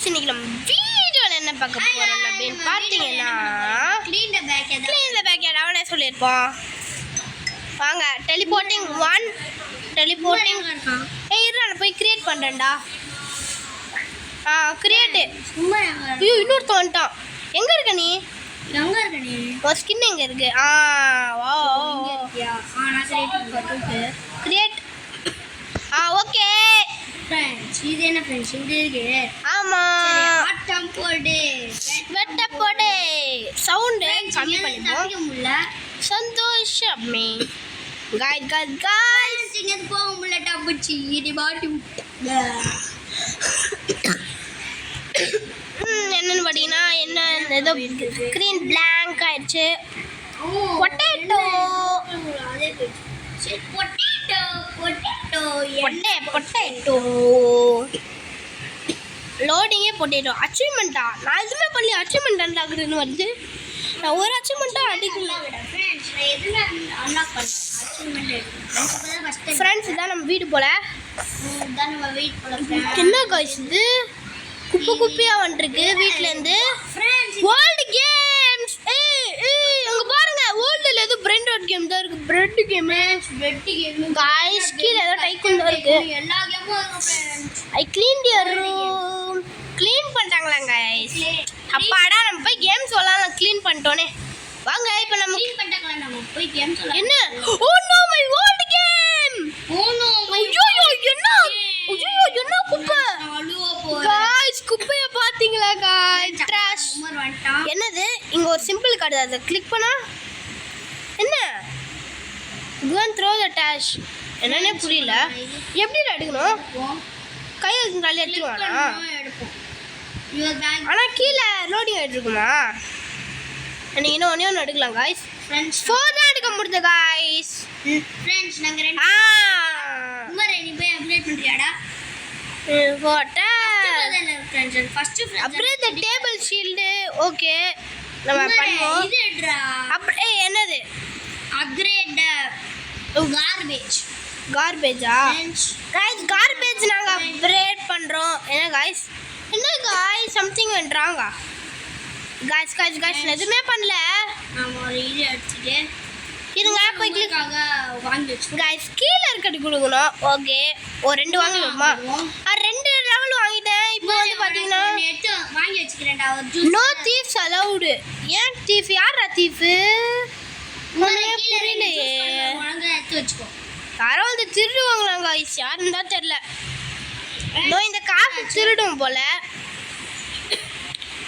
இன்னைக்கு நம்ம வீடியோவில் என்ன பார்க்க போகிறோம் அப்படின்னு பார்த்தீங்கன்னா க்ளீன் த பேக்யார்ட் அவனே சொல்லியிருப்போம். வாங்க டெலிபோர்ட்டிங் இரு நான் போய் கிரியேட் பண்ணுறேன்டா. கிரியேட்டு ஐயோ இன்னொருத்த வந்துட்டான். எங்கே இருக்க நீ? ஒரு ஸ்கின் எங்கே இருக்கு? வா கிரியேட் ஓகே இது என்ன ஃப்ரெண்ட்ஸ் இது இருக்கு. ஆமா ஆட்டம் போடு வெட்ட போடு சவுண்ட் கம்மி பண்ணிப்போம். சந்தோஷமே गाइस இங்க போக முடியல டப்புச்சி இடி பாட்டி என்னன்னு பாத்தீங்கன்னா என்ன ஏதோ ஸ்கிரீன் blank ஆயிடுச்சு. பொட்டேட்டோ பொட்டேட்டோ லோடிங்கே பொட்டேட்டோ அச்சீவ்மெண்ட்டா? நான் எதுவுமே பண்ணி அச்சீவ்மெண்ட் அன்லாக்குதுன்னு வருது. நான் ஒரு அச்சீவ்மெண்ட்டாக அடிக்கல. ஃப்ரெண்ட்ஸ் இதான் நம்ம வீடு போல. என்ன காய்ஸ் இது குப்பை குப்பையாக வந்துருக்கு வீட்டிலேருந்து. வேர்ல்டு கேம்ஸ் அங்கே பாருங்க வேர்ல்டில் ஏதோ பிரெண்ட் கேம் தான் இருக்குது. பிரெட் கேமு காய்ஸ் கீழே ஏதோ டைக்கும் தான் இருக்குது. எல்லா கேமும் ஐ க்ளீன் யுவர் ரூம். க்ளீன் பண்ணிட்டாங்களா காய்ஸ்? அப்பாடா நம்ம போய் கேம்ஸ் விளாட்லாம். க்ளீன் பண்ணிட்டோனே வாங்க இப்போ நம்ம க்ளீன் பண்ணிட்டாங்களா? நம்ம போய் கேம் சொல்லலாம். என்ன oh no my world game. Oh no ஐயோ என்ன ஐயோ என்ன குப்பை गाइस குப்பைய பாத்தீங்களா गाइस? ட்ராஷ் உமர் வந்துட்டான். என்னது இங்க ஒரு சிம்பிள் கார்டு அதை கிளிக் பண்ணா என்ன go and throw the trash என்னன்னே புரியல. எப்படி எடுக்கணும்? கையை வச்சுட்டாலே எடுத்துருவானா? எடுப்போம். யுவர் பேக் ஆனா கீழே லோடிங் ஆயிட்டு இருக்குமா? நீங்க இன்னும் ஒண்ணே ஒன்று எடுக்கலாம் गाइस. ஃப்ரெண்ட்ஸ் 4 தான் எடுக்க முடியுது गाइस. ஃப்ரெண்ட்ஸ் நாங்க ரெண்டு உமர் நீ போய் அப்டேட் பண்றியாடா? போட்டா ஃப்ரெண்ட்ஸ் ஃபர்ஸ்ட் அப்படியே இந்த டேபிள் ஷீல்டு ஓகே நம்ம பண்ணுவோம். இது எடுறா அப்படியே என்னது அப்கிரேட் கார்பேஜா? ஃப்ரெண்ட்ஸ் गाइस கார்பேஜ் நாங்க அப்கிரேட் பண்றோம். என்ன गाइस? என்ன गाइस சம்திங் வென்றாங்க. गाइस எதுமே பண்ணல. நாம ஒரு இது எடுத்துட்டு இருங்க போய் கிளிக் வாங்கி வச்சு गाइस கீழ இருக்கடி கொடுக்கணும். ஓகே ஒரு ரெண்டு வாங்குமா? ரெண்டு லெவல் வாங்கிட்டேன். இப்போ வந்து பாத்தீங்கன்னா எடுத்து வாங்கி வச்சுக்கிறேன்டா. ஒரு ஜூஸ் நோ தீஃப்ஸ் அலௌட். ஏன் தீஃப்? யாரா தீஃப்? ஒண்ணுமே புரியலையே. ஒழுங்கா எடுத்து வச்சுக்கோ. யாரோ வந்து திருடுவாங்களாம் गाइस. யாருன்னு தான் தெரியல. இதோ இந்த காசு திருடும் போல.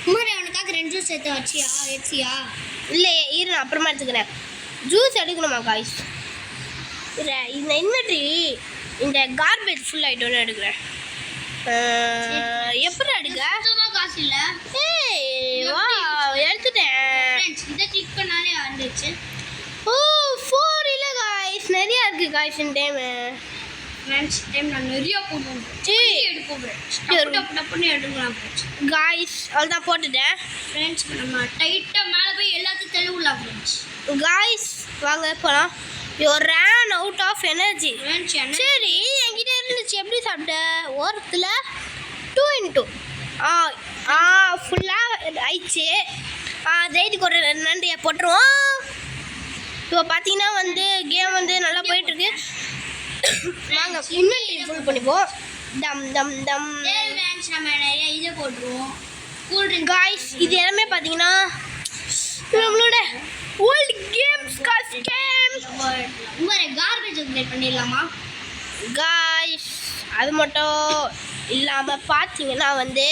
உமர் அவனுக்காக ரெண்டு ஜூஸ் எடுத்து வச்சியா? இல்லையே இரு நான் அப்புறமா எடுத்துக்கிறேன். ஜூஸ் எடுக்கணுமா गाइस? இந்த இன்வெர்டரி இந்த கார்பேஜ் ஃபுல் ஆகிட்டோன்னு எடுக்கிறேன். எப்படி எடுக்க? சுத்தமாக காசு இல்லை. வா எடுத்துட்டேன். ஃப்ரெண்ட்ஸ் இதை கிளிக் பண்ணாலே வந்துச்சு. ஓ 4 இல்லை गाइस நிறையா இருக்குது गाइस இந்த டைமு. ஃப்ரெண்ட்ஸ் டைம் நான் நிறைய போடுவோம். எடுப்போம் ஃப்ரெண்ட்ஸ். டப்புன்னு எடுக்கலாம் ஃப்ரெண்ட்ஸ். गाइस அவ்வளோதான் போட்டுட்டேன். ஃப்ரெண்ட்ஸ் நம்ம டைட்டாக மேலே போய் எல்லாத்தையும் தெளிவுலாம் ஃப்ரெண்ட்ஸ். गाइस வாங்க போகலாம். You run out of energy. Friends சரி என்கிட்ட இருந்துச்சு. எப்படி சாப்பிட்ட? ஓரத்தில் 2 ஃபுல்லாக ஆயிடுச்சு. ஜெயிட்டுக்கு ஒரு நன்றியை போட்டுருவோம். இப்போ பார்த்தீங்கன்னா வந்து கேம் வந்து நல்லா போயிட்டுருக்கு. வாங்க இன்வென்டரி ஃபுல் பண்ணிப்போம். தம் தம் தம் ஃப்ரெண்ட்ஸ் நம்ம நிறைய இதை போட்டுருவோம். கூல் ட்ரிங்க் गाइस இது எல்லாமே பார்த்தீங்கன்னா நம்மளோட ஓல்ட் கேம்ஸ் உமர் கார்பேஜ் அப்டேட் பண்ணிடலாமா? गाइस அது மட்டும் இல்லாமல் பார்த்தீங்கன்னா வந்து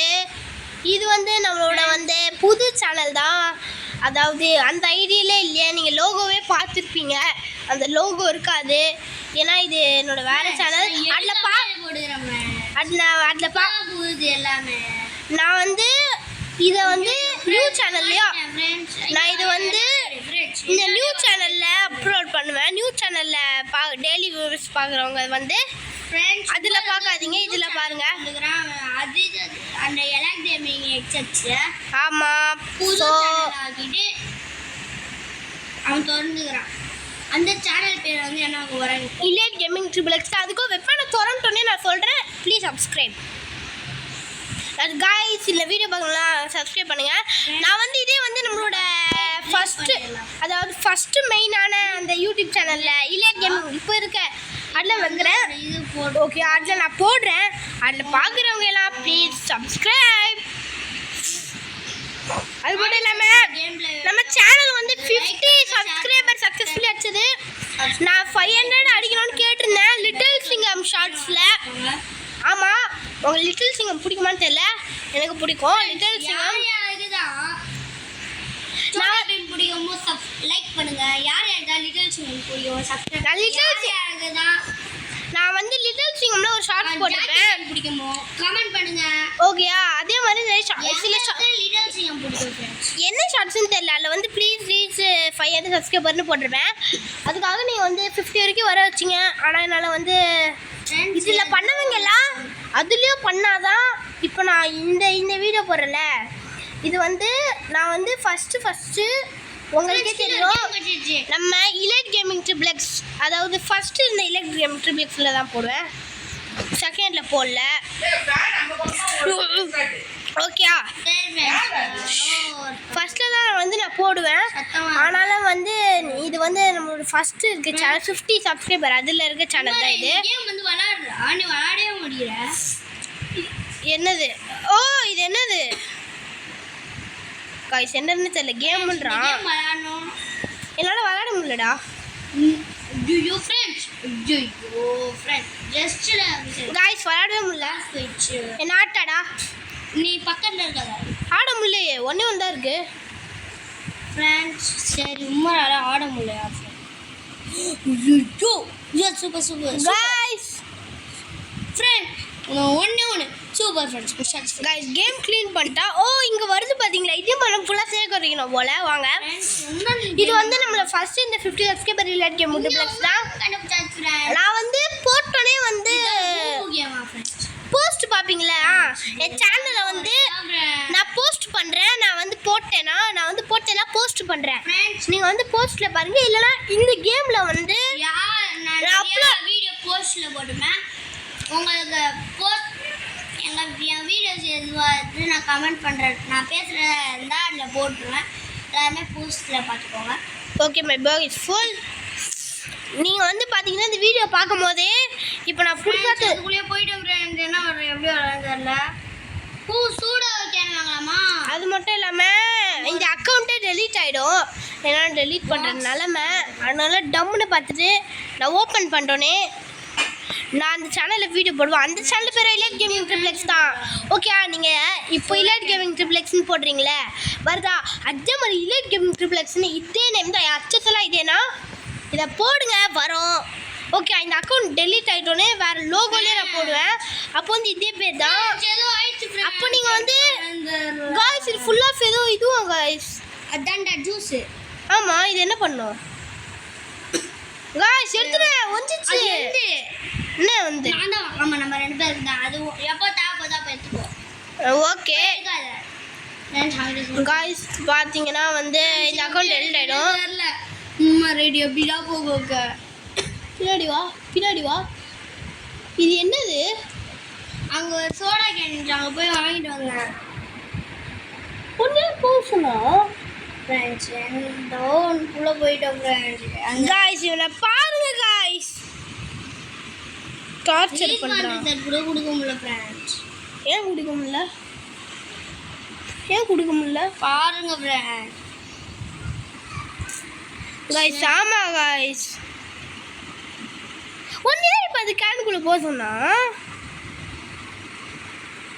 இது வந்து நம்மளோட வந்து புது சேனல் தான். அதாவது அந்த ஐடியிலே இல்லையா, நீங்கள் லோகோவே பார்த்துருப்பீங்க. அந்த லோகோ இருக்காது. ஏன்னா இது என்னோட வேறு சேனல். அதில் போகுது எல்லாமே. நான் வந்து இதை வந்து நியூ சேனல்லையா நான் இது வந்து இந்த நியூ சேனலில் அப்லோட் பண்ணுவேன். நியூ சேனலில் டெய்லி வியூவர்ஸ் பார்க்குறவங்க வந்து அதில் பார்க்காதீங்க, இதில் பாருங்கள். அது அந்த எலாக் கேமிங் எக்ஸப்ட்ஸ் ஆமாம் புது சேனல் ஆகிட்டு அவன் திறந்துக்கிறான். அந்த சேனல் பேர் வந்து என்ன வராங்க? இலேட் கேமிங் ட்ரிபிள் எக்ஸ். அதுக்கும் வெப்பான திறந்துட்டோன்னே நான் சொல்கிறேன். Please subscribe. காய்ஸ் இந்த வீடியோ பார்க்கலாம் சப்ஸ்கிரைப் பண்ணுங்கள். நான் வந்து இதே வந்து நம்மளோட ஃபஸ்ட்டு மெயினான அந்த யூடியூப் சேனலில் இளையட் கேமிங் இப்போ இருக்க அதில் வைக்கிறேன். இது போட்டு ஓகே அதில் நான் போடுறேன். அதில் பார்க்குறவங்க எல்லாம் ப்ளீஸ் சப்ஸ்கிரைப். அது மட்டும் இல்லாமல் நம்ம சேனல் வந்து 50 சப்ஸ்கிரைபர் சக்ஸஸ்ஃபுல்லி அடிச்சது. நான் 500 அடிக்கணும்னு கேட்டிருந்தேன் லிட்டில் சிங்கம் ஷார்ட்ஸில். ஆமாம், உங்களுக்கு லிட்டில் சிங்கம் பிடிக்குமான்னு தெரியல, எனக்கு பிடிக்கும் லிட்டில் சிங்கம். நான் பிடிக்கும் லைக் பண்ணுங்க. யார் யாருக்கு லிட்டில் சிங்கம் பிடிக்கும் சப்ஸ்கிரைப். நான் வந்து லிட்டில் சிங்கம்ல ஒரு ஷார்ட்ஸ் போட்டிருப்பேன். பிடிக்குமோ கமெண்ட் பண்ணுங்க. ஓகேயா? அதே மாதிரி சில லிட்டில் சிங்கம் பிடிக்கும் ஃப்ரெண்ட்ஸ். என்ன ஷார்ட்ஸ்னு தெரியல. அதில் வந்து ப்ளீஸ் 500 சப்ஸ்கிரைபர்னு போட்டிருப்பேன். அதுக்காக நீங்கள் வந்து 50 வரைக்கும் வர வச்சிங்க. ஆனால் என்னால் வந்து இதில் பண்ணவங்க எல்லாம் அதுலேயும் பண்ணாதான் இப்போ நான் இந்த வீடியோ போடுறேன்ல, இது வந்து நான் வந்து ஃபஸ்ட்டு உங்களுக்கே தெரியும் நம்ம இலைட் கேமிங் ட்ரிப்ளெக்ஸ், அதாவது ஃபஸ்ட்டு இந்த இலைட் கேமிங் ட்ரிப்ளெக்ஸில் தான் போடுவேன், செகண்டில் போடல. ஓகேயா? ஃபஸ்ட்டில் தான் நான் போடுவேன். ஆனாலும் வந்து இது வந்து நம்மளோட ஃபஸ்ட்டு இருக்க சேனல் 50 சப்ஸ்கிரைபர் அதில் இருக்க சேனல் தான் இது. விளையாடவே முடியல. என்னது? ஓ இது என்னது காய்ஸ்? என்னன்னு தெரியல. கேம்ன்றான். என்னால் விளையாட முடியலடா. காய்ஸ் விளையாடவே முடியல. என்ன ஆட்டாடா? நீ பக்கத்தில் இருக்காத. ஆட முடியலையே, ஒன்றே ஒன்று தான் இருக்கு ஃப்ரெண்ட்ஸ். சரி உண்மையால ஆட முடியல. Super super guys. ஃப்ரெண்ட் ஒன்று super friends. Guys game clean பண்ணிட்டா. ஓ இங்கே வருது பார்த்தீங்களா? இதே மாதிரி ஃபுல்லாக சேர்க்கறீங்க போல. வாங்க, இது வந்து நம்மளை ஃபஸ்ட்டு இந்த 50 சப்ஸ்கிரைபர் இலைட் கேம் ட்ரிப்ளெக்ஸ் தான். நான் வந்து போட்டோன்னே வந்து போஸ்ட் பார்ப்பீங்களா? என் சேனலில் வந்து நான் போஸ்ட் பண்ணுறேன். நான் வந்து போட்டேன்னா போஸ்ட் பண்ணுறேன். நீங்கள் வந்து போஸ்ட்டில் பாருங்கள். இல்லைனா இந்த கேமில் வந்து வீடியோ போஸ்ட்டில் போட்டுப்பேன். உங்களுக்கு போஸ்ட் என் வீடியோஸ் எதுவாக நான் கமெண்ட் பண்ணுறேன். நான் பேசுகிறதா இருந்தால் அதில் போட்டுருவேன். எல்லாருமே போஸ்ட்டில் பார்த்துக்கோங்க. Okay my bag is full. நீங்கள் வந்து பார்த்தீங்கன்னா இந்த வீடியோ பார்க்கும் போதே இப்போ நான் புதுசாக அதுக்குள்ளேயே போயிட்டு என்ன வரும் எப்படி வரல சூடாக வைக்கணும் வாங்கலாமா? அது மட்டும் இல்லாமல் இந்த அக்கௌண்ட்டே டெலீட் ஆகிடும். ஏன்னா டெலீட் பண்ணுற நிலமை. அதனால டம்முன்னு பார்த்துட்டு நான் ஓப்பன் பண்ணுறோன்னே நான் அந்த சேனலில் வீடியோ போடுவேன். அந்த சேனல் பேர் இலைட் கேமிங் ட்ரிப்ளெக்ஸ் தான். ஓகே, நீங்கள் இப்போ இலைட் கேமிங் ட்ரிப்ளெக்ஸ்னு போடுறீங்களே வருதா? அதே மாதிரி இலைட் கேமிங் ட்ரிப்ளெக்ஸ்னு இதே நேம் தான். அச்சத்தெல்லாம் இதேனா இதை போடுங்க வரும். ஓகே, இந்த அக்கௌண்ட் டெலீட் ஆகிட்டோன்னே வேறு லோகோலேயே நான் போடுவேன். அப்போ வந்து இதே பேர் தான். அப்போ நீங்கள் வந்து காய்ஸ் இது ஃபுல்லாக ஏதோ இதுவும் காய்ஸ் அதான்டா ஜூஸு. ஆமாம், இது என்ன பண்ணும் காய்ஸ்? எடுத்துட்டேன் வந்துச்சு. என்ன வந்து ஆமாம் நம்ம 2 பேருக்கு தான். அது எப்போ தேவைப்போதா அப்போ எடுத்துக்கோ. ஓகே காய்ஸ் பார்த்தீங்கன்னா வந்து இந்த அக்கௌண்ட் டெலீட் ஆகிடும். இல்லை ரெடி எப்படிதான் போக பின்னாடி வா. இது என்னது? அங்கே ஒரு சோடா கேன் அங்கே போய் வாங்கிட்டு வந்தேன். ஒன்றே போச்சுனா ஃப்ரெண்ட்ஸ் டவுனுக்குள்ளே போயிட்டோம் ஃப்ரெண்ட்ஸ். காய்ஸ் இவனை பாருங்க காய்ஸ், டார்ச்சர் பண்ணுறான். கூட கொடுக்க முடியல ஃப்ரெண்ட்ஸ். ஏன் கொடுக்க முடியல பாருங்க ஃப்ரெண்ட்ஸ். காய்ஸ் ஆமா காய்ஸ், ஒன்றே இப்போ அது கேனுக்குள்ளே போக சொன்னா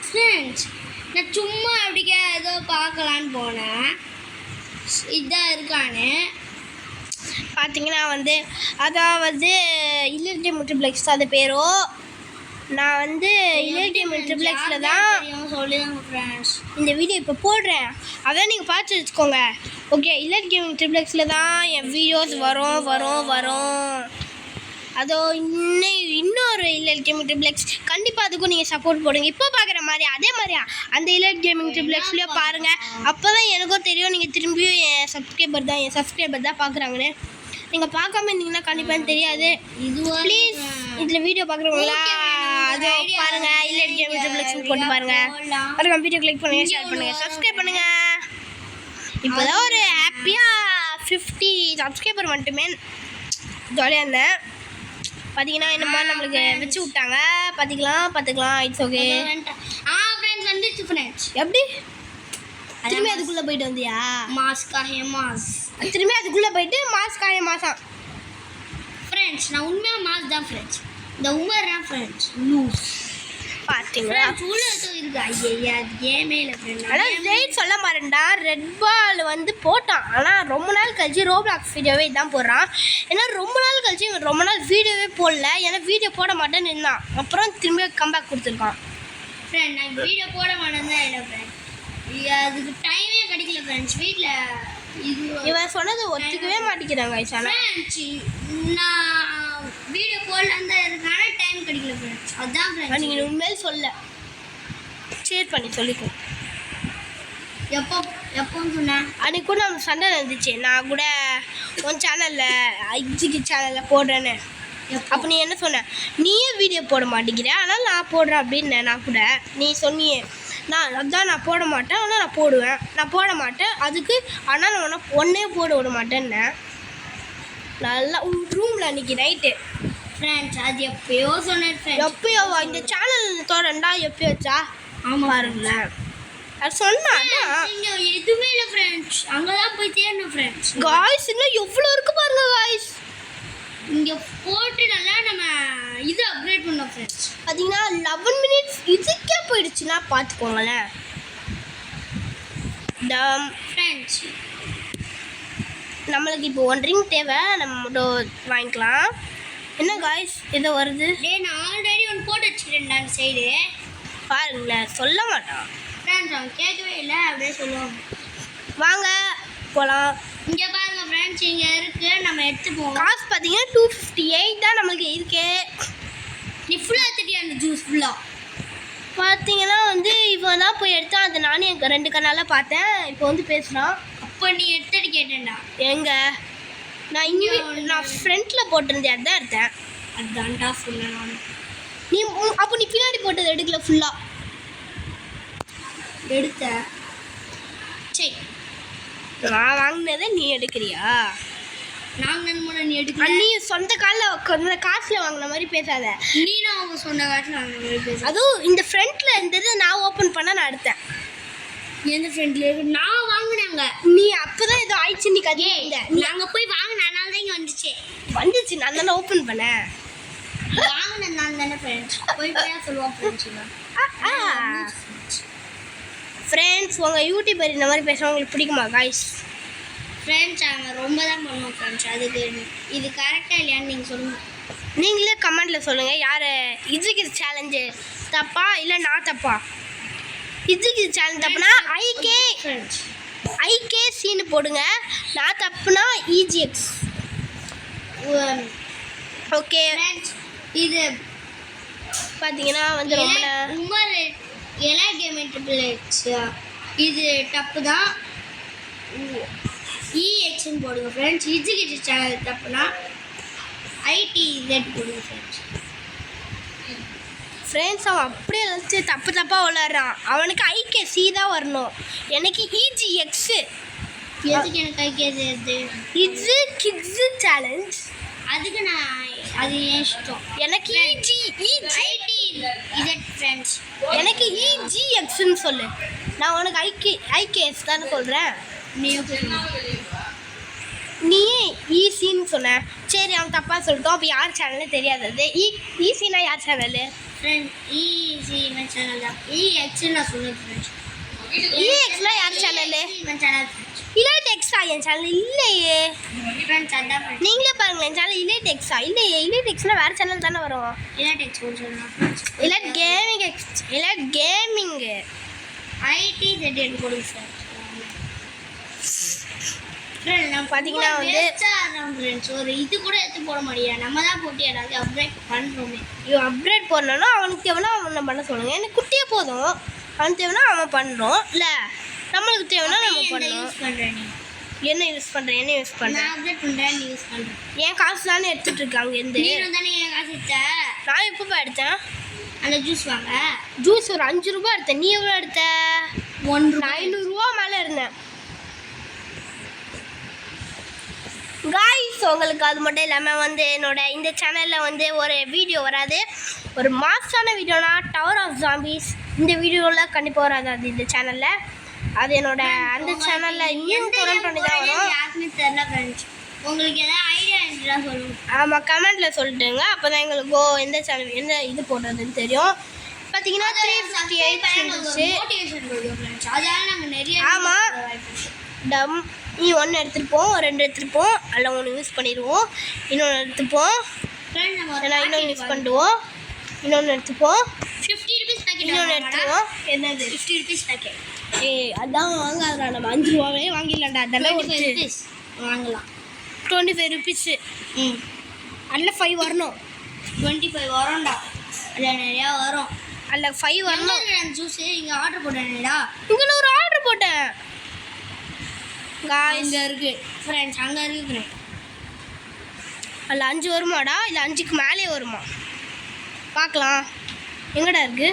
ஃப்ரெண்ட்ஸ். நான் சும்மா அப்படிக்க ஏதோ பார்க்கலான்னு போனேன். இதான் இருக்கானு பார்த்தீங்கன்னா வந்து அதாவது இலைட் கேமிங் ட்ரிப்ளெக்ஸ் அது பேரோ. நான் வந்து இலைட் கேமிங் ட்ரிப்ளெக்ஸில் தான் சொல்லிடுங்க ஃப்ரெண்ட்ஸ். இந்த வீடியோ இப்போ போடுறேன். அதான் நீங்கள் பார்த்து வச்சுக்கோங்க. ஓகே, இலைட் கேமிங் ட்ரிப்ளெக்ஸில் தான் என் வீடியோஸ் வரும். அதோ இன்னொரு இலைட் கேமிங் ட்ரிப்ளெக்ஸ் கண்டிப்பாக அதுக்கும் நீங்கள் சப்போர்ட் போடுங்க. இப்போ பார்க்குற மாதிரி அதே மாதிரியா அந்த இலைட் கேமிங் ட்ரிப்ளெக்ஸ்லேயே பாருங்கள். அப்போ தான் எனக்கும் தெரியும் நீங்கள் திரும்பியும் என் சப்ஸ்கிரைபர் தான் பார்க்குறாங்கன்னு. நீங்கள் பார்க்காம இருந்தீங்கன்னா கண்டிப்பாக தெரியாது. ப்ளீஸ் இதில் வீடியோ பார்க்குறவங்களா அதோ பாருங்க இல்லட் கேம் ட்ரிபிள் போட்டு பாருங்க. பாருங்க வீடியோ கிளிக் பண்ணுங்க, ஷேர் பண்ணுங்க, சப்ஸ்கிரைப் பண்ணுங்க. இப்போதான் ஒரு ஹாப்பியா 50 சப்ஸ்கிரைபர் மட்டுமே ஜாலியாக இருந்தேன். பார்த்தீங்கன்னா என்னமா நம்மளுக்கு வச்சு விட்டாங்க. பார்த்துக்கலாம் இட்ஸ் ஓகே. ஃப்ரெண்ட்ஸ் வந்துச்சு ஃப்ரெண்ட்ஸ். எப்படி திரும்பி அதுக்குள்ளே போயிட்டு வந்தியா? மாஸ் திரும்பி அதுக்குள்ளே போயிட்டு மாசம் ஃப்ரெண்ட்ஸ். நான் உண்மையாக மாஸ் தான் ஃப்ரெண்ட்ஸ். இந்த உமர் தான் ஃப்ரெண்ட்ஸ் லூஸ். பார்த்தீங்களா உள்ள இருக்கு. ஐயா கேமே இல்லை ஃப்ரெண்ட். ஆனால் ஜெயிட் சொல்ல மாட்டேன்டா. ரெட் பால் வந்து போட்டான். ஆனால் ரொம்ப நாள் கழிச்சு ரோப்ளாக்ஸ் வீடியோவே இதான் போடுறான். ஏன்னா ரொம்ப நாள் கழிச்சு ரொம்ப நாள் வீடியோவே போடல. ஏன்னா வீடியோ போட மாட்டேன்னு இருந்தான். அப்புறம் திரும்பி கம்பேக் கொடுத்துருக்கான். ஃப்ரெண்ட் நான் வீடியோ போட மாட்டேன்னு தான் இல்லை ஃப்ரெண்ட். அதுக்கு டைமே கிடைக்கல ஃப்ரெண்ட்ஸ். வீட்டில் இது இவன் சொன்னது ஒத்துக்கவே மாட்டேங்கிறாங்க. ஃப்ரெண்ட்ஸ் நான் வீடியோ போடலான்னு தான் இருக்கு. ஆனால் டைம் கிடைக்கல ஃப்ரெண்ட்ஸ். அதுதான் ஃப்ரெண்ட்ஸ். நீங்கள் உண்மையிலே சொல்ல ஷேர் பண்ணி சொல்லிக்கோ. எப்போன்னு சொன்னேன் அன்றைக்கு கூட நம்ம சண்டை நடந்துச்சு. நான் கூட உன் சேனலில் ஐஜிக்கு சேனலில் போடுறேன்னு. அப்போ நீ என்ன சொன்ன? நீயே வீடியோ போட மாட்டேங்கிற, ஆனால் நான் போடுறேன் அப்படின்னு. நான் கூட நீ சொன்னியே நான் போட மாட்டேன், ஆனால் நான் போடுவேன். நான் போட மாட்டேன் அதுக்கு, ஆனால் நான் ஒன்றே போட விட மாட்டேன்னு. நல்லா ரூமில் அன்றைக்கி நைட்டு ஃப்ரெண்ட்ஸ். அது எப்பயோ சொன்னேன் ஃப்ரெண்ட்ஸ். எப்பயோ இந்த சேனல் தோறண்டா எப்பயோ வச்சா? ஆமாம் பாருங்களேன் அது சொன்னான். இங்கே எதுவுமே இல்லை ஃப்ரெண்ட்ஸ். அங்கே தான் போய் தேடணும் ஃப்ரெண்ட்ஸ். காய்ஸ் இன்னும் எவ்வளோ இருக்கு பாருங்க காய்ஸ். இங்கே போட்டு நல்லா நம்ம இது அப்கிரேட் பண்ணோம் ஃப்ரெண்ட்ஸ். பார்த்தீங்கன்னா 11 மினிட்ஸ் இதுக்கே போயிடுச்சுன்னா பார்த்துக்கோங்களேன். ஃப்ரெண்ட்ஸ் நம்மளுக்கு இப்போ 1 ரிங் தேவை. நம்ம மட்டும் வாங்கிக்கலாம். என்ன காய்ஸ் ஏதோ வருது? நான் ஆல்ரெடி ஒன்று போட்டு வச்சுக்கிறேன் நான் சைடு. பாருங்களேன் சொல்ல மாட்டான் ஃப்ரெண்ட்ஸ். அவன் கேட்கவே இல்லை அப்படியே சொல்லுவாங்க. வாங்க போகலாம். இங்கே பாருங்க ஃப்ரெண்ட்ஸ். இங்கே இருக்குது. நம்ம எடுத்துப்போம். காசு பார்த்தீங்கன்னா 258 தான் நம்மளுக்கு இருக்கே. நீ ஃபுல்லாக எடுத்துட்டியா அந்த ஜூஸ் ஃபுல்லாக? பார்த்தீங்கன்னா வந்து இப்போ தான் போய் எடுத்தான். அது நானும் எங்கள் 2 கண்ணால் பார்த்தேன். இப்போ வந்து பேசுகிறான். அப்போ நீ எடுத்துட்டு கேட்டேன்டா. எங்க நான் ஃப்ரண்ட்டில் போட்டிருந்தேன் அதுதான் எடுத்தேன். அதுதான்டா சொன்னேன் நான். நீ அப்போ நீ பின்னாடி போட்டது எடுக்கல ஃபுல்லாக எடுத்த. சரி நான் வாங்கினதை நீ எடுக்கிறியா? நாங்கள் மூணு நீ எடுக்க. நீ சொந்த காசில் வாங்கின மாதிரி பேசாத. நீனும் அவங்க சொன்ன காட்டில் வாங்கின மாதிரி பேச. அதுவும் இந்த ஃப்ரண்ட்டில் இருந்தது நான் ஓப்பன் பண்ண நான் எடுத்தேன். எந்த ஃப்ரெண்ட்ல நான் வாங்கினாங்க. நீ அப்போதான் ஏதோ ஆயிடுச்சு. நீ கதையே இல்லை. நாங்கள் போய் வாங்கினால தான் இங்கே வந்துச்சு நான் தானே ஓப்பன் பண்ணேன். வாங்கினேன் நான் தானே ஃப்ரெண்ட்ஸ். போய் சொல்லுவோம் ஃப்ரெண்ட்ஸ். ஃப்ரெண்ட்ஸ் உங்கள் யூடியூபர் இந்த மாதிரி பேச உங்களுக்கு பிடிக்குமா காய்ஸ்? ஃப்ரெண்ட்ஸ் நாங்கள் ரொம்ப தான் பண்ணுவோம் ஃப்ரெண்ட்ஸ். அதுக்கு இது கரெக்டாக இல்லையான்னு நீங்கள் சொல்லுங்கள். நீங்களே கமெண்டில் சொல்லுங்கள். யார் இதுக்கு சேலஞ்சு தப்பா இல்லை நான் தப்பா? இதுக்கு சேலஞ்ச் தப்புனா ஐகேசின்னு போடுங்க. நான் தப்புனா இஜிஎக்ஸ். ஓகே ஃப்ரெண்ட்ஸ் இது பார்த்தீங்கன்னா வந்து ரொம்ப உமர் எல்லா கேமிங் ட்ரிபிள் எக்ஸ் இது தப்பு தான். இஎக்ஸ்ன்னு போடுங்க ஃப்ரெண்ட்ஸ். இதுக்கு சேனல் தப்புனா ஐடிஇசட் போடுங்க ஃப்ரெண்ட்ஸ். ஃப்ரெண்ட்ஸ் அவன் அப்படியே நினச்சி தப்பாக விளாட்றான். அவனுக்கு ஐகேசி தான் வரணும். எனக்கு இஜிஎக்ஸு. எதுக்கு எனக்கு ஐகேசி? இது கிட்ஸு சேலஞ்ச். அதுக்கு நான் அது ஏன் இஷ்டம். எனக்கு ஐடிஇசட் ஃப்ரெண்ட்ஸ். எனக்கு இஜிஎக்ஸ்ன்னு சொல்லு. நான் உனக்கு ஐகேஎஸ் தானே சொல்கிறேன். நீ ஈஸின்னு சொன்ன. சரி அவன் தப்பாக சொல்லிட்டோம். அப்போ யார் சேனல்னு தெரியாதது. ஈஸினா யார் சேனலு? ஃப்ரெண்ட் ஈஸி இவன் சேனல் தான். இஎக்ஸ்ன்னு நான் சொல்லுவேன் ஃப்ரெண்ட்ஸ். இஎக்ஸ்லாம் யார் சேனலு? இவன் சேனல் ஃப்ரெண்ட்ஸ். இலைட் எக்ஸா? என் சேனல் இல்லையே ஃப்ரெண்ட்ஸ். அதான் ஃப்ரெண்ட்ஸ். நீங்களே பாருங்களேன். என் சேனல் இலைட் எக்ஸா? இல்லையே. இலைட் எக்ஸ்னால் வேறு சேனல் தானே வரும். இலைட் எக்ஸ் சொல்லலாம் friends. Elite Gaming X. Elite கேமிங்கு ஐடிஇசட் எடுத்து கொடுங்க சார். ஃப்ரெண்ட் நம்ம பார்த்தீங்கன்னா வந்து ஃப்ரெண்ட்ஸ் ஒரு இது கூட எடுத்து போட முடியாது. நம்ம தான் போட்டு எல்லாத்தையும் அப்டேட் பண்ணுறோமே. இவன் அப்டேட் பண்ணணும்னா அவனுக்கு தேவைன்னா அவனை பண்ண சொல்லுங்கள். எனக்கு குட்டியே போதும். அவனுக்கு தேவைன்னா அவன் பண்ணுறோம். இல்லை நம்மளுக்கு தேவைன்னா நம்ம பண்ணணும். யூஸ் பண்ணுறேன். நீ என்ன யூஸ் பண்ணுறேன்? என்ன யூஸ் பண்ணுறேன்? நான் அப்டேட் பண்ணுறேன். நீ யூஸ் பண்ணுறேன். என் காசு தானே எடுத்துகிட்டு இருக்காங்க. எந்த நீ தானே என் காசு எடுத்த. நான் எப்போ எடுத்தேன்? அந்த ஜூஸ் வாங்க. ஜூஸ் ஒரு 5 ரூபா எடுத்தேன். நீ எவ்வளோ எடுத்த? 1 ரூபா. 500 மேலே இருந்தேன். காய்ஸ் உங்களுக்கு அது மட்டும் இல்லாமல் வந்து என்னோட இந்த சேனலில் வந்து ஒரு வீடியோ வராது. ஒரு மாசான வீடியோனா டவர் ஆஃப் ஜாம்பிஸ். இந்த வீடியோவில் கண்டிப்பாக வராது. அது இந்த சேனலில் அது என்னோட அந்த சேனலில் இன்னும் தொடர்ந்து பண்ணி தான் வரும். யாருக்குமே தெரியல ஃப்ரெண்ட்ஸ். உங்களுக்கு ஏதாவது ஐடியா இருந்தால் சொல்லுங்கள். ஆமாம், கமெண்ட்டில் சொல்லிட்டுங்க. அப்போ தான் எங்களுக்கு எந்த சேனல் என்ன இது போடுறதுன்னு தெரியும். பார்த்தீங்கன்னா 358 இருந்துச்சு. அதனால நாங்கள் நிறைய ஆமாம் நீ 1 எடுத்துருப்போம், 2 எடுத்துருப்போம், அதில் 1 யூஸ் பண்ணிடுவோம், இன்னொன்று எடுத்துப்போம், இன்னொன்று யூஸ் பண்ணிடுவோம், இன்னொன்று எடுத்துப்போம், 50 rupees packet இன்னொன்று எடுத்துருவோம். என்னது 50 rupees packet? அதான் வாங்காதா, நம்ம 5 ரூபாவே வாங்கிடலாம்டா. அதெல்லாம் 25 rupees வாங்கலாம். 25 ருபீஸு. அதில் 5 வரணும். 25 வரும்டா. அதில் நிறையா வரும். அதில் 5 வரணும். ஜூஸு இங்கே ஆர்டர் போட்டேன்டா. இங்கே நான் ஒரு ஆர்டர் போட்டேன். இங்கே இருக்குது ஃப்ரெண்ட்ஸ், அங்கே இருக்குது ஃப்ரெண்ட். அதில் 5 வருமாடா? இல்லை 5க்கு மேலே வருமா? பார்க்கலாம். எங்கடா இருக்குது?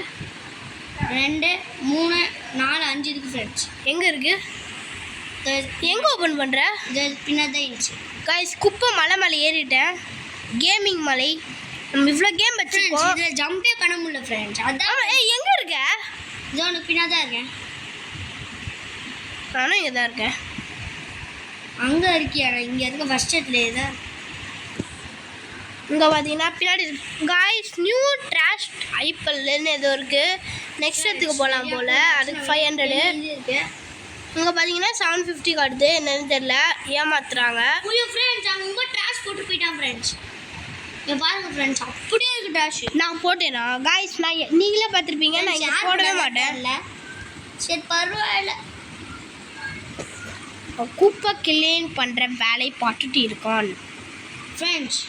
2 3 4 5 இருக்குது ஃப்ரெண்ட்ஸ். எங்கே இருக்குது? எங்கே ஓப்பன் பண்ணுற? பின்னாடி இருந்துச்சு. காய்ஸ் குப்பை மலை மேலே ஏறிட்டேன். கேமிங் மலை. நம்ம இவ்வளோ கேம் வச்சுருக்கோம். இதில் ஜம்பே பண்ண முடியல ஃப்ரெண்ட்ஸ். அதான் எங்கே இருக்க? இதோ உனக்கு பின்னாடி தான் இருக்கேன். நானும் இங்கே தான் இருக்கேன். அங்கே இருக்கியா? இங்கே இருக்க ஃபர்ஸ்ட் இடத்துலேயே தான். இங்கே பார்த்தீங்கன்னா பின்னாடி காய்ஸ் நியூ ட்ராஷ் ஐப்பல்னு ஏதோ இருக்குது. நெக்ஸ்ட் இடத்துக்கு போகலாம் போல். அதுக்கு 500 இருக்குது. இங்கே பார்த்தீங்கன்னா 750 காட்டுது. என்னன்னு தெரியல, ஏமாத்துறாங்க. ஐயோ ஃப்ரெண்ட்ஸ், அவன் ரொம்ப ட்ராஷ் போட்டு போயிட்டான் ஃப்ரெண்ட்ஸ். இங்கே பாருங்க ஃப்ரெண்ட்ஸ், அப்படியே இருக்குது ட்ராஷ். நான் போட்டேனா காய்ஸ்? நான் நீங்களே பார்த்துருப்பீங்க. நான் இங்கே போடவே மாட்டேன். இல்லை சரி பரவாயில்ல. குப்பை கிளீன் பண்ணுற வேலை பார்த்துட்டு இருக்கான் ஃப்ரெண்ட்ஸ்.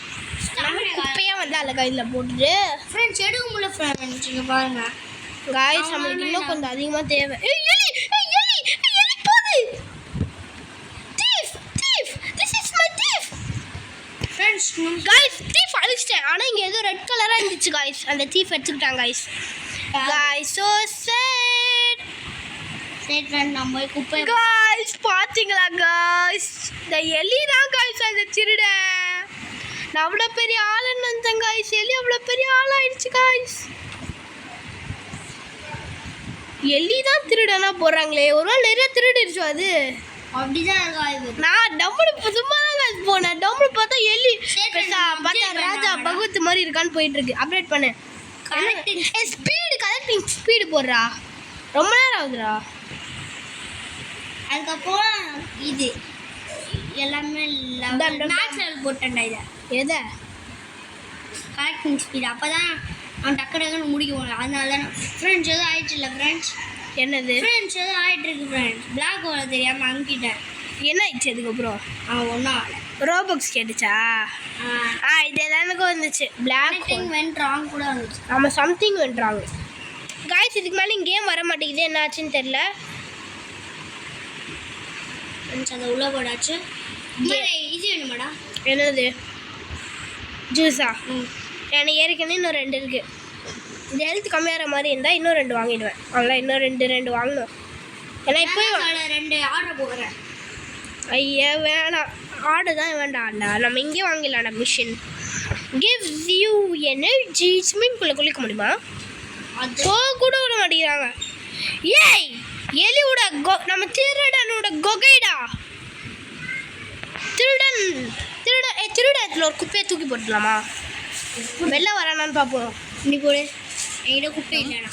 குப்பையாக வந்து அதில் கையில் போட்டுட்டு ஃப்ரெண்ட்ஸ் எடுக்க முடியல ஃப்ரெண்ட்ஸ். இங்கே பாருங்க காய்ஸ், நம்மளுக்கு இன்னும் கொஞ்சம் அதிகமாக தேவை. ஃப்ரெண்ட்ஸ் காய்ஸ் தீஃப் அழிச்சிட்டேன். ஆனால் இங்கே ஏதோ ரெட் கலராக இருந்துச்சு காய்ஸ். அந்த தீஃப் எடுத்துக்கிட்டாங்க காய்ஸ். Guys so sad. சரி ஃப்ரெண்ட், நம்ம போய் குப்பை. காய்ஸ் பார்த்தீங்களா காய்ஸ்? இந்த எலி தான் காய்ஸ் அந்த திருடன். நான் அவ்வளோ பெரிய ஆளுன்னு நினச்சேன் காய்ஸ். எலி அவ்வளோ பெரிய ஆளாயிடுச்சு காய்ஸ். எலி தான் திருடனா போடுறாங்களே. ஒரு நாள் நிறைய திருடிடுச்சு அது. அப்படிதான் இருக்கா? நான் டம்முடு சும்மா தான் போனேன். டம்முடு பார்த்தா எலி பார்த்தா ராஜா பகவத் மாதிரி இருக்கான்னு போயிட்டு இருக்கு. அப்டேட் பண்ணு. ஸ்பீடு கலெக்டிங் ஸ்பீடு போடுறா. ரொம்ப நேரம் ஆகுதுடா. அதுக்கப்புறம் இது எல்லாமே மேக்ஸ் லெவல் போட்டேன்டா. இதை எதை? Collecting speed. அப்போ தான் அவன் டக்கு டக்குன்னு முடிக்க முடியும். அதனால தான் ஃப்ரெண்ட்ஸ் எதுவும் ஆயிடுச்சு இல்லை ஃப்ரெண்ட்ஸ்? என்னது ஃப்ரெண்ட்ஸ் எதுவும் ஆகிட்டு இருக்கு ஃப்ரெண்ட்ஸ். பிளாக் ஹோலை தெரியாமல் அனுப்பிட்டேன். என்ன ஆயிடுச்சு அதுக்கப்புறம்? ஒன்றும் ஆகலை. ரோபாக்ஸ் கேட்டுச்சா? இது எல்லாருக்கும் வந்துச்சு. பிளாக் வென்ட் ராங் கூட வந்துச்சு. நம்ம சம்திங் வென்ட்றாங்க காய்ஸ். இதுக்கு மேலே கேம் வர மாட்டேங்குது. என்ன ஆச்சுன்னு தெரில. அதை உள்ள போடாச்சு. இது வேணுமாடா? என்னது? ஜூஸா? எனக்கு ஏற்கனவே இன்னும் 2 இருக்குது. இது ஹெல்த் கம்மியாகிற மாதிரி இருந்தால் இன்னும் 2 வாங்கிடுவேன். அவ்வளோ இன்னும் 2 வாங்கணும். ஏன்னா இப்போ 2 ஆர்டர் போடுறேன். ஐயா வேணாம், ஆர்டர் தான் வேண்டாம்டா. நம்ம இங்கே வாங்கிடலாம்டா. Machine gives you energy. ஸ்விம்மிங்குள்ளே குளிக்க முடியுமா? போக கூட விட மாட்டேங்கிறாங்க. ஏய் எலியோட நம்ம திருடனோட கொகைடா. திருடத்தில் ஒரு குப்பையை தூக்கி போட்டுடலாமா? வெளில வரானான்னு பார்ப்போம். இன்னி கூட என்கிட்ட குப்பை இல்லைண்ணா.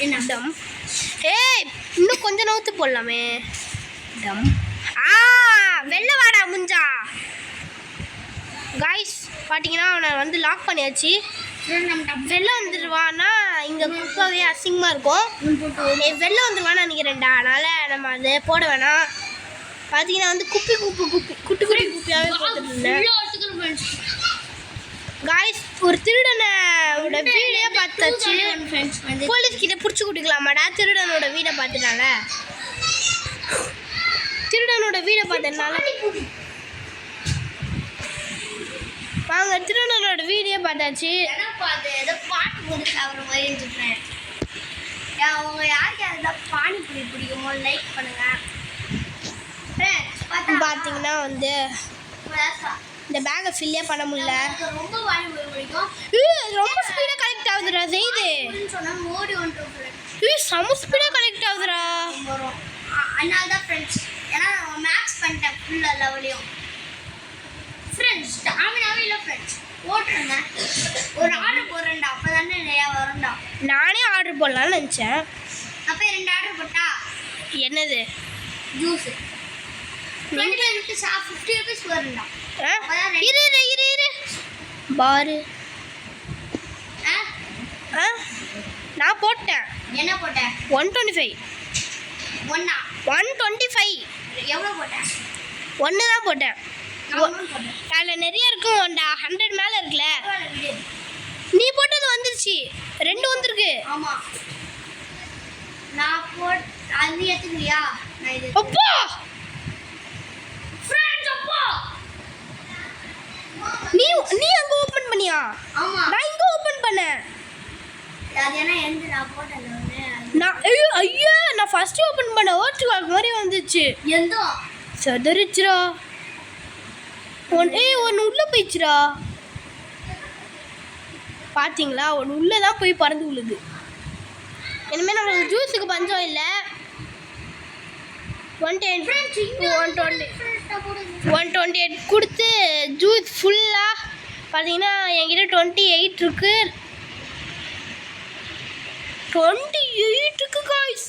என்ன டம்? ஏய் இன்னும் கொஞ்சம் நவுத்து போடலாமே. டம். வெளில வாடா முஞ்சா. காய்ஸ் பார்த்தீங்கன்னா அவனை வந்து லாக் பண்ணியாச்சு. வெளில வந்துடுவான்னா இங்கே குப்பாவே அசிங்கமாக இருக்கும். வெளில வந்துடுவான்னு நினைக்கிறேன்டா. அதனால் நம்ம அதை போட வேணாம். பார்த்தீங்கன்னா வந்து குட்டி குப்பியாகவே போட்டுருந்தேன் காய்ஸ். ஒரு திருடனோட வீடே பார்த்தாச்சு. போலீஸ் கிட்ட பிடிச்சி கொடுக்கலாமாடா? திருடனோட வீடை பார்த்துட்டால. திருடனோட வீடை பார்த்ததுனால வாங்க திருநனோட வீடியோ பார்த்தாச்சு. ஏன்னா பார்த்து ஏதோ பாட்டு போட்டு சாப்பிட்ற மாதிரி இருந்துச்சு. அவங்க யாருக்கு யாருதான் பானிபூரி பிடிக்குமோ லைக் பண்ணுங்க. பார்த்தீங்கன்னா வந்து இந்த பேக்கை ஃபில்லே பண்ண முடியல. ரொம்ப பானிபூரி பிடிக்கும். ரொம்ப ஸ்பீடாக கலெக்ட் ஆகுதுடா செய்து. சொன்னால் ஓடி ஒன்று செம்ம ஸ்பீடாக கலெக்ட் ஆகுதுடா. வரும். அதனால தான் ஃப்ரெண்ட்ஸ், ஏன்னா மேக்ஸ் பண்ணிட்டேன் ஃபுல்லாக லெவலையும். ஃப்ரெண்ட்ஸ் டாமினாவே இல்லை ஃப்ரெண்ட்ஸ், போட்டுருங்க. ஒரு ஆர்டர் போடுறேன்டா, அப்போ தானே நிறையா வரும்டா. நானே ஆர்டர் போடலான்னு நினச்சேன். அப்போ 2 ஆர்டர் போட்டா என்னது? ஜூஸு 20 பேருக்கு 50 rupees வரும்டா. இரு பாரு. நான் போட்டேன். என்ன போட்டேன்? 125. 125 எவ்வளோ போட்டேன்? 1 தான் போட்டேன். அதில் நிறைய இருக்கும். 100 மேலே இருக்குல்ல. நீ போட்டது வந்துருச்சு. 2 வந்திருக்கு. ஆமாம், நான் அது எடுத்துக்கிறியா? நான் இது அப்பா ஃப்ரெண்ட்ஸ் அப்பா நீ அங்க ஓபன் பண்ணியா? ஆமா, நான் இங்க ஓபன் பண்ணேன். அது என்ன எந்த நான் போட்டல ஒண்ணே. நான் ஐயோ நான் ஃபர்ஸ்ட் ஓபன் பண்ண ஓட்டு வாக் மாதிரி வந்துச்சு. எந்தோ சதறிச்சுடா. ஒன்னு உள்ள போயிச்சுடா. பாத்தீங்களா? ஒன்னு உள்ள தான் போய் பறந்து விழுது. இனிமே நமக்கு ஜூஸுக்கு பஞ்சம் இல்லை. 128 கொடுத்து ஜூஸ் ஃபுல்லாக பார்த்தீங்கன்னா என்கிட்ட 28 இருக்கு. 28 இருக்கு காய்ஸ்.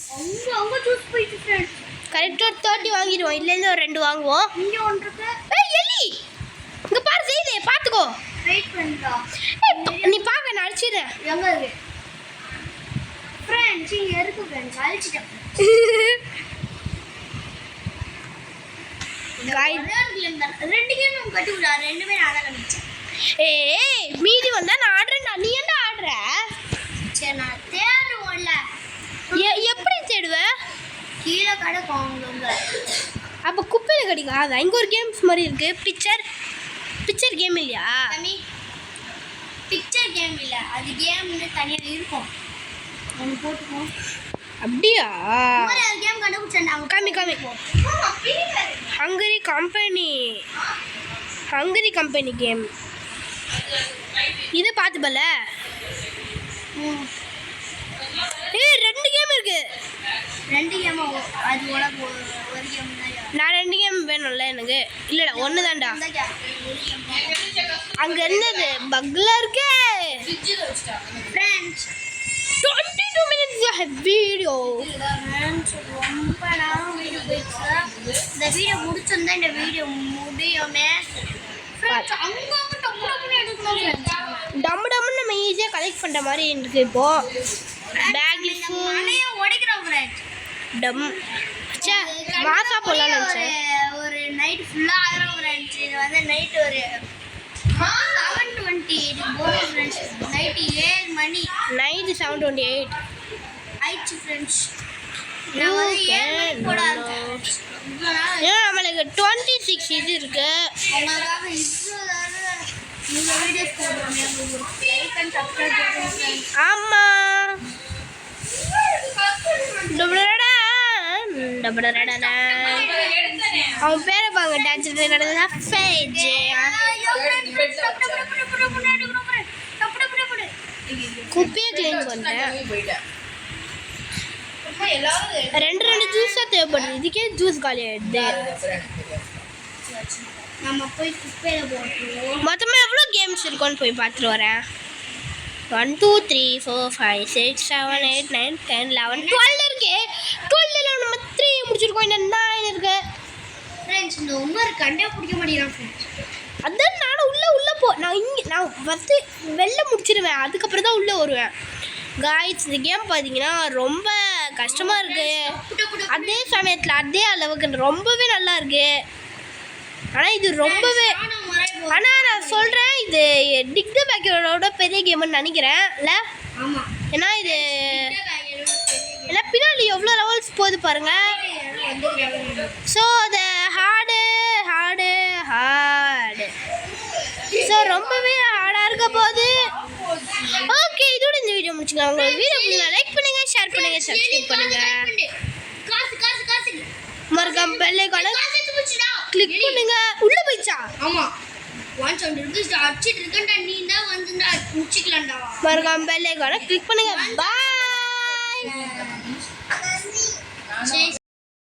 அவங்க ஜூஸ் போயிட்டு ஃப்ரெண்ட்ஸ் கரெக்டாக 30 வாங்கிடுவோம். இல்லைன்னு ஒரு 2 வாங்குவோம். இங்கே ஒன்று இருக்கு. எலி இங்கே பாரு செய்தே பார்த்துக்கோ. வெயிட் பண்ணுடா. நீ பார்க்க நான் அடிச்சிடுறேன். எங்கே இருக்கு ஃப்ரெண்ட்ஸ்? இங்கே இருக்கு ஃப்ரெண்ட்ஸ், அழிச்சிட்டேன். ரெண்டு கேம் நம்ம கட்டி விடா. 2 பேரும் நான் தான் கழிச்சேன். மீதி வந்தா நான் ஆடுறேன்டா. நீ என்ன ஆடுற? சரி நான் தேடுவோம்ல. எப்படி தேடுவ? கீழே கிடக்கும் அவங்க. அப்போ குப்பையில் கிடைக்காதா? இங்கே ஒரு கேம்ஸ் மாதிரி இருக்கு. பிக்சர் கேம் இல்லையா? பிக்சர் கேம் இல்லை, அது கேம்னு தனியாக இருக்கும். ஒன்று போட்டுப்போம். அப்படியா? கேம் கண்டுபிடிச்சேன். காமி ஹங்கரி கம்பெனி கேம் இது பார்த்துப்பல. 2 கேம் இருக்கு. 2 கேம் அது உனக்கு ஒரு கேம் தான். நான் 2 கேம் வேணும்ல எனக்கு. இல்லைடா 1 தான்டா. அங்கே என்னது பக்லாம் இருக்கு. Friends 22 minutes video. ரொம்ப நேரம் வீடியோ போயிடுச்சு. இந்த வீடியோ முடிச்சிருந்தா இந்த வீடியோ முடியுமே. டம்முன்னு நம்ம ஈஸியாக கலெக்ட் பண்ணுற மாதிரி இருக்கு. இப்போ பேக்ல உடைக்கிறோம் ஃப்ரெண்ட்ஸ். டம் மாசா போடலாம்னு நினச்சேன். ஒரு நைட் ஃபுல்லாக ஆகிறோம் ஃப்ரெண்ட்ஸ். இது வந்து நைட் ஒரு 7:20 போகிறோம் ஃப்ரெண்ட்ஸ். நைட்டு 7 மணி. நைட்டு 7:28 ஆயிடுச்சு ஃப்ரெண்ட்ஸ். நம்மளுக்கு 26 இது இருக்கு. ஆமா அவன் பேரை பாங்க டான்ஸ் குப்பையை கிளீன் பண்ணேன். 2 ஜூஸா தேவைப்படுது. இதுக்கே ஜூஸ் காலி ஆயிடுது. நம்ம போய் குப்பையில போட்டுருவோம். மொத்தமாக எவ்வளோ கேம்ஸ் இருக்குன்னு போய் பார்த்துட்டு வரேன். 1 2 3 4 5 6 7 8 9 10 11 12 இருக்கு. 12ல நம்ம 3 முடிச்சிருக்கோம். இன்னும் 9 இருக்கு. ஃப்ரெண்ட்ஸ் இந்த உமர் கண்டே பிடிக்க மாட்டேங்கிறான் ஃப்ரெண்ட்ஸ். அதான் நானும் உள்ள போ. நான் ஃபஸ்ட்டு வெளில முடிச்சிடுவேன். அதுக்கப்புறம் தான் உள்ளே வருவேன். காய்ஸ் இந்த கேம் பார்த்தீங்கன்னா ரொம்ப கஷ்டமாக இருக்குது. அதே சமயத்தில் அதே அளவுக்கு ரொம்பவே நல்லா இருக்குது. ஆனால் இது ரொம்பவே ஆனால் நான் சொல்கிறேன் இது டிக் த பேக்கரோட பெரிய கேம்னு நினைக்கிறேன் இல்லை? ஆமாம், ஏன்னா இது ஏன்னா பின்னாடி எவ்வளோ லெவல்ஸ் போகுது பாருங்கள். ஸோ அது ஹார்டு ஸோ ரொம்பவே ஹார்டாக இருக்க போது. ஓகே, இதோட இந்த வீடியோ முடிச்சுக்கலாம். உங்கள் வீடியோ லைக் பண்ணுங்க, ஷேர் பண்ணுங்க, சப்ஸ்கிரைப் பண்ணுங்க. மறக்காம பெல் ஐகானை கிளிக் பண்ணுங்க. உள்ள போயிச்சா? ஆமா 170 rupees அடிச்சிட்டு இருக்கேன்டா. நீ தான் வந்துடா முடிச்சிக்கலாம்டா. மறக்காம பெல் ஐகானை கிளிக் பண்ணுங்க. பாய்.